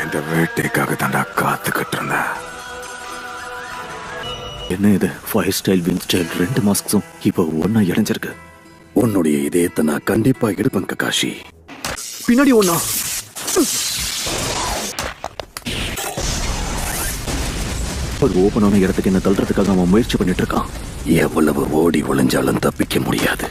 இந்த வேட்டைக்காக தாண்டா காத்துக்கிட்டு இருந்தேன். என்ன இது? ஃபயர் ஸ்டைல், விண்ட் ஸ்டைல், 2 மாஸ்க்ஸும் இப்போ ஒன்னா இணைஞ்சிருக்கு. உன்னுடைய இதயத்தை நான் கண்டிப்பா எடுப்பேன் ககாஷி. பின்னாடி ஒன்னா ஒரு ஓபனான இடத்துக்கு என்ன தள்ளுறதுக்காக அவன் முயற்சி பண்ணிட்டு இருக்கான். எவ்வளவு ஓடி ஒளிஞ்சாலும் தப்பிக்க முடியாது.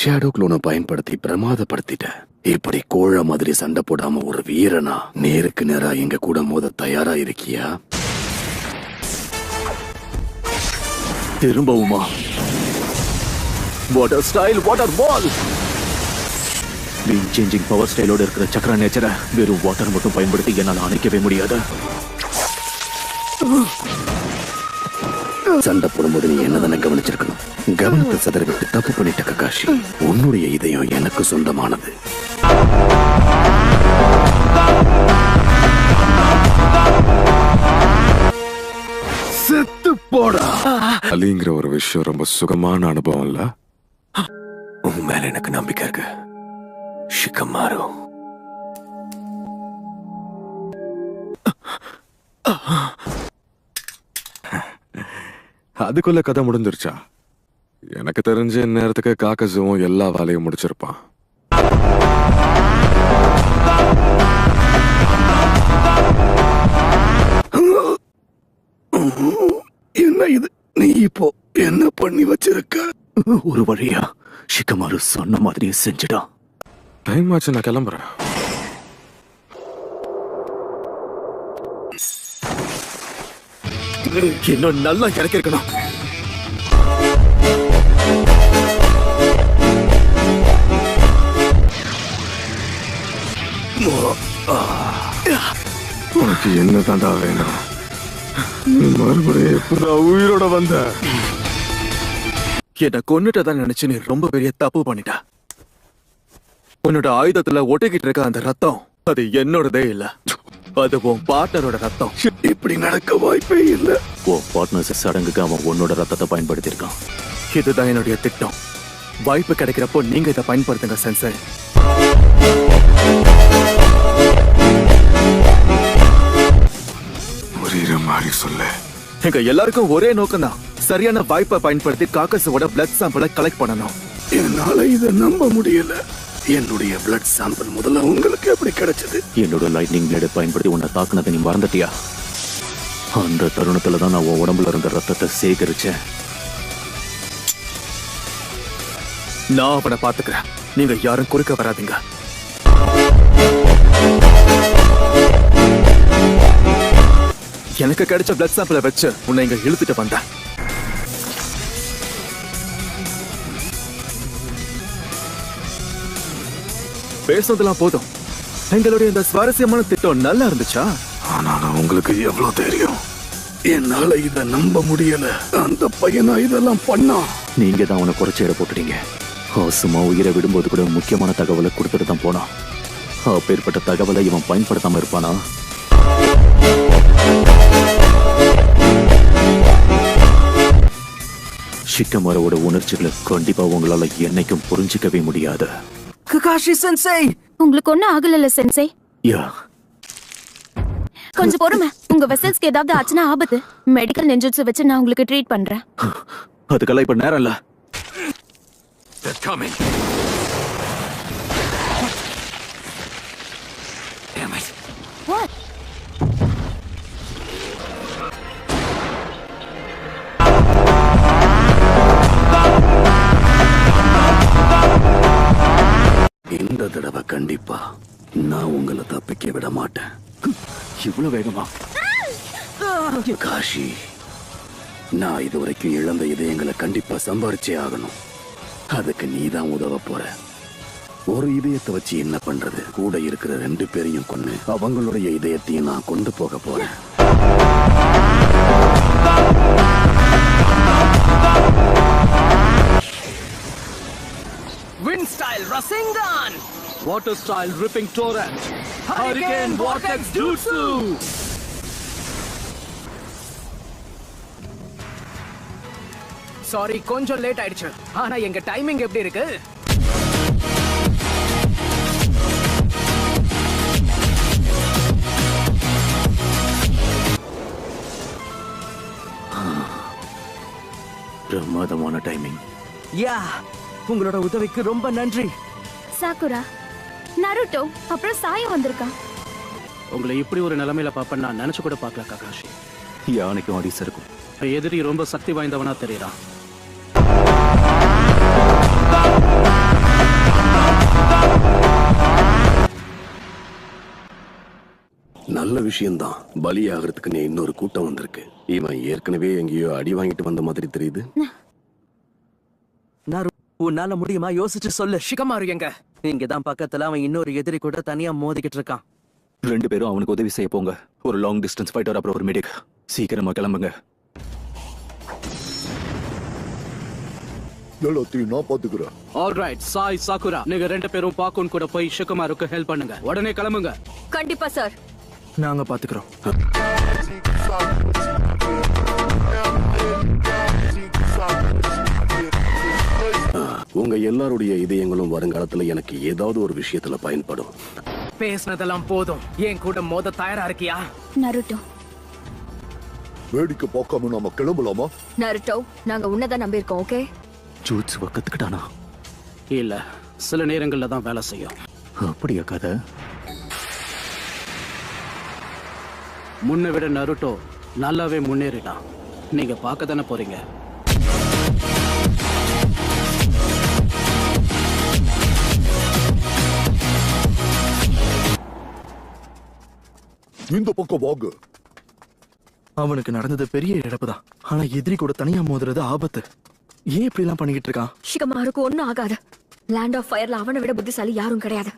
ஷேடோ க்ளோனை பயன்படுத்தி பிரமாதப்படுத்திட்ட. இப்படி கோழ மாதிரி சண்டை போடாம ஒரு வீரனா நேருக்கு நேரா எங்க கூட மோத தயாரா இருக்கியா? திரும்பவுமா? வாட்டர் ஸ்டைல், வாட்டர் பால். விண்ட் சேஞ்சிங் பவர் ஸ்டைலோட இருக்கிற சக்கர நேச்சரை வெறும் வாட்டர் மட்டும் பயன்படுத்தி என்னால் அணைக்கவே முடியாது. சண்டை போடும்போது நீ என்னதானே கவனிச்சிருக்கணும். கவனத்தை சதறவிட்டு தப்பு பண்ணிட்ட ககாஷி. உன்னுடைய இதயம் எனக்கு சொந்தமானது. செத்து போடா. அலிங்கிற ஒரு விஷயம் ரொம்ப சுகமான அனுபவம் இல்ல? உன் மேல எனக்கு நம்பிக்கை இருக்கு ஷிகமாரு. அதுக்குள்ள கதை முடிஞ்சிருச்சா? எனக்கு தெரிஞ்ச நேரத்துக்கு காக்கசுவும் எல்லா வேலையும் முடிச்சிருப்பான். என்ன இது? நீ இப்போ என்ன பண்ணி வச்சிருக்க? ஒரு வழியா ஷிகமாரு சொன்ன மாதிரியே செஞ்சுட்டான். டைம் ஆச்சு, நான் கிளம்புறேன். இன்னும் நல்லா இறக்கிருக்கணும். உனக்கு என்ன தாண்டா வேணும்? மறுபடியும் எப்படா உயிரோட வந்த? என்ன கொன்னுட்டதான் நினைச்சு நீ ரொம்ப பெரிய தப்பு பண்ணிட்ட. உன்னோட ஆயுதத்துல ஒட்டிக்கிட்டு இருக்க அந்த ரத்தம் அது என்னோடதே இல்ல, அது உன் பார்ட்னரோட ரத்தம். இப்படி நடக்க வாய்ப்பே இல்ல. உன் பார்ட்னர்ஸ் சடங்குக்கு அவன் உன்னோட ரத்தத்தை பயன்படுத்தி இருக்கான். இதுதான் என்னுடைய திட்டம். வாய்ப்பு கிடைக்கிறப்போ நீங்க இதை பயன்படுத்துங்க சென்சை. புரியுற மாதிரி சொல்லு. எங்க எல்லாருக்கும் ஒரே நோக்கம் தான், சரியான வாய்ப்பை பயன்படுத்தி காக்கஸோட பிளட் சாம்பிளை கலெக்ட் பண்ணணும். என்னால இதை நம்ப முடியல. என்னுடைய பிளட் சாம்பிள் முதல்ல உங்களுக்கு எப்படி கிடைச்சது? என்னோட லைட்னிங் பிளேடை பயன்படுத்தி உன்னை தாக்குனதை நீ மறந்துட்டியா? அந்த தருணத்துல தான் நான் உன் உடம்புல இருந்த ரத்தத்தை சேகரிச்சேன். நான் அவனை பாத்துக்கிறேன், நீங்க யாரும் குறுக்க வராதீங்க. எனக்கு கிடைச்ச பிளட் சாம்பிளை வச்சு உன்னை இங்க இழுத்துட்டு வந்தேன். பேசுனதெல்லாம் போதும். எங்களுடைய இந்த சுவாரஸ்யமான திட்டம் நல்லா இருந்துச்சா? ஆனாலும் உங்களுக்கு எவ்வளவு தெரியும்? என்னால இதை நம்ப முடியல. அந்த பையனா இதெல்லாம் பண்ணா? நீங்க தான் அவனை குறைச்சி இட போட்டுட்டீங்க. சும்மா உயிரை விடும்போது கூட முக்கியமான தகவலை கொடுத்துட்டு தான் போனான். அப்பேற்பட்ட தகவலை இவன் பயன்படுத்தாம இருப்பானா? ஷிகமாரோட உணர்ச்சிகளை கண்டிப்பா உங்களால என்னைக்கும் புரிஞ்சிக்கவே முடியாது. ககாஷி சென்சை, உங்களுக்கு ஒண்ணும் ஆகல சென்சை. யா, கொஞ்சம் பொறுமை. உங்க வெசல்ஸ்க்கு ஏதாவது ஆச்சுன்னா ஆபத்து. மெடிக்கல் நெஞ்சுட்ஸு வச்சு நான் உங்களுக்கு ட்ரீட் பண்றேன். அதுக்கெல்லாம் இப்ப நேரம் இல்ல. They're coming. Damn it. What? இந்த தடவை கண்டிப்பா நான் உங்களை தப்பிக்க விட மாட்டேன். இவ்வளவு வேகமா? காஷி, நான் இதுவரைக்கும் இழந்த இதயங்களை கண்டிப்பா சம்பாரிச்சே ஆகணும். அதுக்கு நீதான் உதவ போற. ஒரு இதயத்தை வச்சு என்ன பண்றது? கூட இருக்கிற 2 பேரையும் கொன்னு அவங்களுடைய இதயத்தையும் நான் கொண்டு போக போறேன். Water style ripping torrent. Hurricane vortex jutsu. Sorry கொஞ்சம் லேட் ஆயிடுச்சு ஆனா எங்க டைமிங் எப்படி இருக்கு பிரமாதமான டைமிங். யா உங்களோட உதவிக்கு ரொம்ப நன்றி. சாக்குரா, நருட்டோ, அப்புறம் சாயம் வந்திருக்கான். உங்களை இப்படி ஒரு நிலைமையில பாப்பேன் நான் நினைச்சு கூட பார்க்கல ககாஷி. யானைக்கும் ஆடிஸ் இருக்கும். எதிரி ரொம்ப சக்தி வாய்ந்தவனா தெரியறான். நல்ல விஷயம்தான். பலியாகிறதுக்குன்னு இன்னொரு கூட்டம் வந்திருக்கு. இவன் ஏற்கனவே எங்கேயோ அடி வாங்கிட்டு வந்த மாதிரி தெரியுது. உன்னால முடியுமா? யோசிச்சு சொல்லு. ஷிகமாரு எங்க? இங்கதான் பக்கத்துல அவன் இன்னொரு எதிரி கூட தனியா மோதிக்கிட்டு இருக்கான். 2 பேரும் அவனுக்கு உதவி செய்ய போங்க. ஒரு லாங் டிஸ்டன்ஸ் ஃபைட்டர் அப்புறம் ஒரு மெடிக். சீக்கிரமா கிளம்புங்க. எல்லாத்தையும் நான் பாத்துக்கிறேன். ஆல்ரைட் சாய், சாக்குரா, நீங்க 2 பேரும் பாக்குன் கூட போய் ஷிகமாருக்கு ஹெல்ப் பண்ணுங்க. உடனே கிளம்புங்க. கண்டிப்பா சார். நாங்க பாத்துக்கிறோம். உங்க எல்லாருடைய இதயங்களும் வருங்காலத்துல எனக்கு ஏதாவது ஒரு விஷயத்துல பயன்படும். பேசினதெல்லாம் போதும். என் கூட மோத தயாரா இருக்கியா? நருட்டோ, வேடிக்கை பார்க்காம நாம கிளம்பலாமா? நருட்டோ, நாங்க உன்னதான் நம்பி இருக்கோம். ஓகே? ஜூட்ஸ் கத்துக்கிட்டானா? இல்ல, சில நேரங்கள்ல தான் வேலை செய்யும். அப்படியா கதை? முன்ன விட நருட்டோ நல்லாவே முன்னேறினான். நீங்க பார்க்க தானே போறீங்க. இந்த பக்கம் வாங்க. அவனுக்கு நடந்தது பெரிய இழப்பு தான். ஆனா எதிரி கூட தனியா மோதுறது ஆபத்து. ஏன் இப்படி எல்லாம் பண்ணிக்கிட்டு இருக்கான்? ஷிகமாருக்கு ஒண்ணும் ஆகாது. லேண்ட் ஆஃப் ஃபயர்ல அவனை விட புத்திசாலி யாரும் கிடையாது.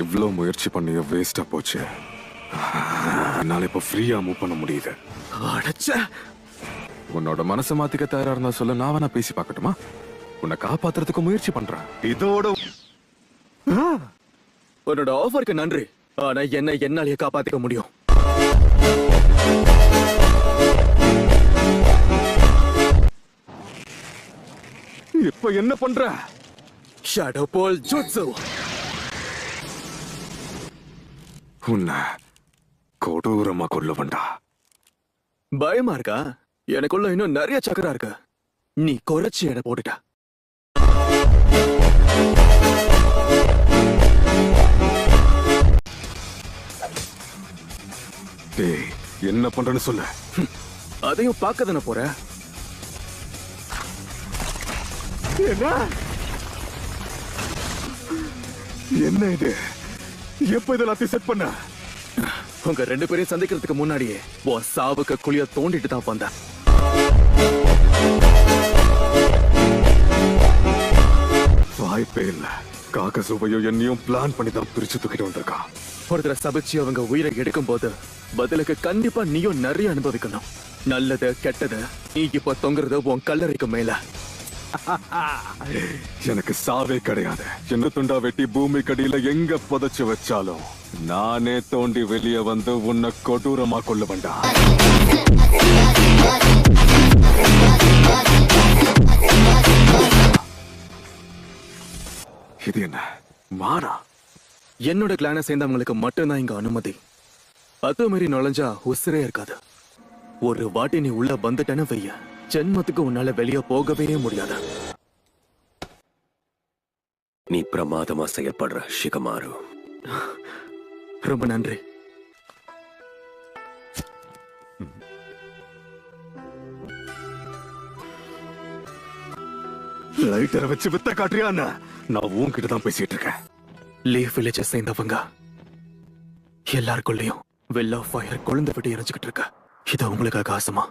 இவ்ளோ முயற்சி பண்ணி வேஸ்டா போச்சு. என்னால இப்ப ஃப்ரீயா மூவ் பண்ண முடியுது. அடச்சே! உன்னோட மனசை மாத்திக்க தயாரா இருந்தா சொல்ல, நான் வேணா பேசி பார்க்கட்டுமா? உன்னை காப்பாத்துறதுக்கு முயற்சி பண்றேன். இதோட உன்னோட ஆஃபருக்கு நன்றி. ஆனா என்ன என்னாலேயே காப்பாத்திக்க முடியும். இப்ப என்ன பண்ற? ஷேடோ போல் ஜுட்சு. உன்னை கொடூரமா கொல்லுவண்டா. பயமா இருக்கா? எனக்குள்ள இன்னும் நிறைய சக்கரா இருக்கு. நீ குறைச்சி எடை போட்டுட்ட. டேய், என்ன பண்றேன்னு சொல்லு. அதையும் பார்க்க தானே போற. என்ன இது? எப்ப இதெல்லாத்தையும் செட் பண்ண? உங்க 2 பேரையும் சந்திக்கிறதுக்கு முன்னாடியே உன் சாவுக்கு குழிய தோண்டிட்டு தான் வந்தேன். வாய்ப்பே இல்ல. காக்கசுவையும் என்னையும் பிளான் பண்ணி தான் பிரிச்சு தூக்கிட்டு வந்திருக்கான். ஒருத்தர சபிச்சு அவங்க உயிரை எடுக்கும் போது பதிலுக்கு கண்டிப்பா நீயும் நிறைய அனுபவிக்கணும். நல்லது கெட்டது நீ இப்ப தொங்குறது உன் கல்லறைக்கு மேல. எனக்கு சாவே கிடையாது. என்ன துண்டா வெட்டி பூமி கடியில எங்க புதைச்சு வச்சாலும் நானே தோண்டி வெளியே வந்து உன்னை கொடூரமா கொல்ல வேண்டாம். இது என்ன மாறா? என்னோட கிளான சேர்ந்தவங்களுக்கு மட்டும்தான் இங்க அனுமதி. அது மாதிரி நுழைஞ்சா உசிரே இருக்காது. ஒரு வாட்டி நீ உள்ள வந்துட்டேன்னு வைய, ஜென்மத்துக்கு உன்னால வெளியே போகவே முடியாது. நீ பிரமாதமா செயல்படுற ஷிகமாரு. ரொம்ப நன்றி. லைட்டரை வச்சு வித்த காட்டுறியா? நான் உன்கிட்ட தான் பேசிட்டு இருக்கேன். லீஃப் வில்லேஜ் சேர்ந்தவங்க எல்லாருக்குள்ளயும் வெல் ஆஃப் ஃபயர் கொழுந்து விட்டு எரிஞ்சுக்கிட்டு இருக்க. இது உங்களுக்காக ஆசமா?